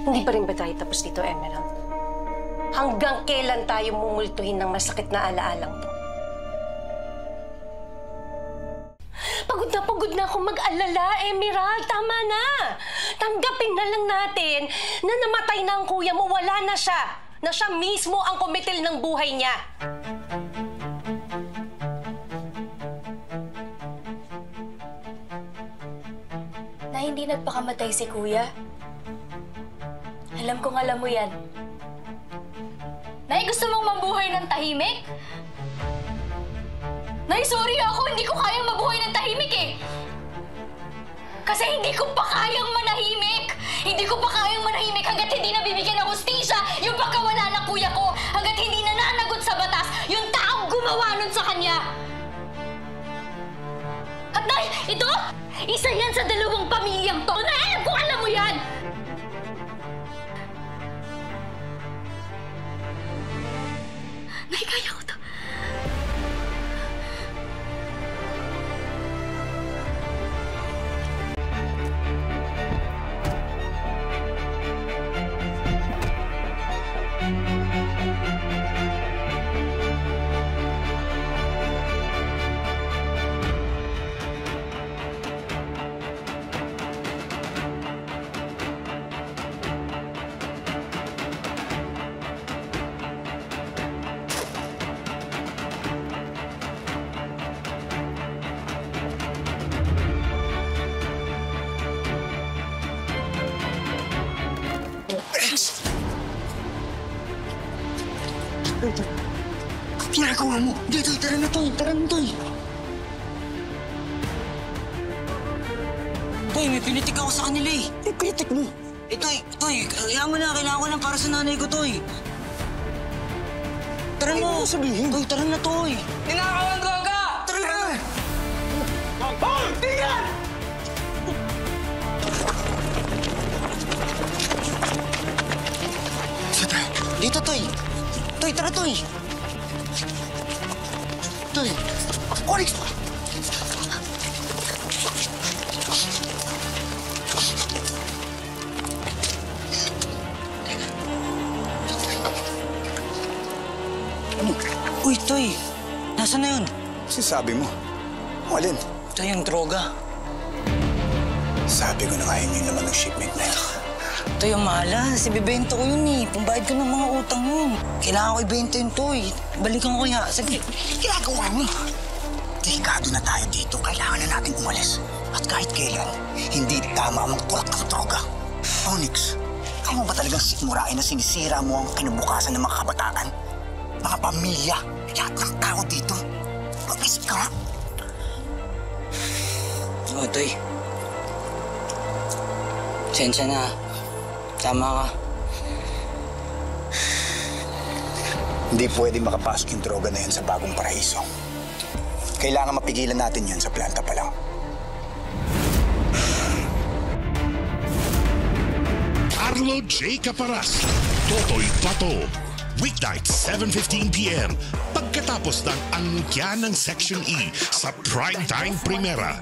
Hindi pa rin ba tayo tapos dito, Emerald? Hanggang kailan tayo mumultuhin ng masakit na alaalang to? Pagod na akong mag-alala, Emerald. Tama na. Tanggapin na lang natin na namatay na ang kuya mo. Wala na siya. Na siya mismo ang kumitil ng buhay niya. Na hindi nagpakamatay si kuya. Alam kong alam mo yan. Nay, gusto mong mabuhay ng tahimik? Nay, sorry ako. Hindi ko kayang mabuhay ng tahimik eh. Kasi hindi ko pa kayang manahimik. Hindi ko pa kayang manahimik hanggat hindi nabibigyan ng hustisya yung pagkawala ng kuya ko. Hanggat hindi nananagot sa batas yung taong gumawa nun sa kanya. At Nay, ito, isa yan sa dalawang pamilyang to. Na alam kung alam mo yan. Nay, kaya ko to. Ginagawa mo! Dito, tara na to! Tara na to! Toy, may pinitik ako sa kanila eh. Eh, pinitik mo! Toy, kaya mo na, kailangan ko lang para sa nanay ko, Toy. Tara mo! Sabihin! Toy, tara na, Toy! Ninakaw ang droga! Tara na! Paul! Tingnan! Dito, Toy! Toy, tara, Toy! Toy! Onyx! Uy, Toy! Nasaan na yun? Sabi mo. Alin? Toy, yung droga. Sabi ko na nga yung laman ng shipment na yan. Toy, ang mahala. Bibenta ko yun eh. Pambayad ko ng mga utang yun. Kailangan ko ibenta yun, Toy. Balikan ko kaya. Saglit. Ginagawa mo! Delikado na tayo dito. Kailangan na natin umalis. At kahit kailan, hindi tama ang magtulak ng droga. Onyx, kaya mo ba talagang sikmurain na sinisira mo ang kinabukasan ng mga kabataan? Mga pamilya, lahat ng tao dito. Mag-isip ka nga. Oo, Toy. Sensya na. Tama ka. Hindi pwede makapasok yung droga na yan sa bagong paraiso. Kailangan mapigilan natin yan sa planta pa lang. Arlo J. Caparas, Totoy Pato. Weeknight, 7:15 p.m. Pagkatapos ng angkya ng Section E sa Primetime Primera.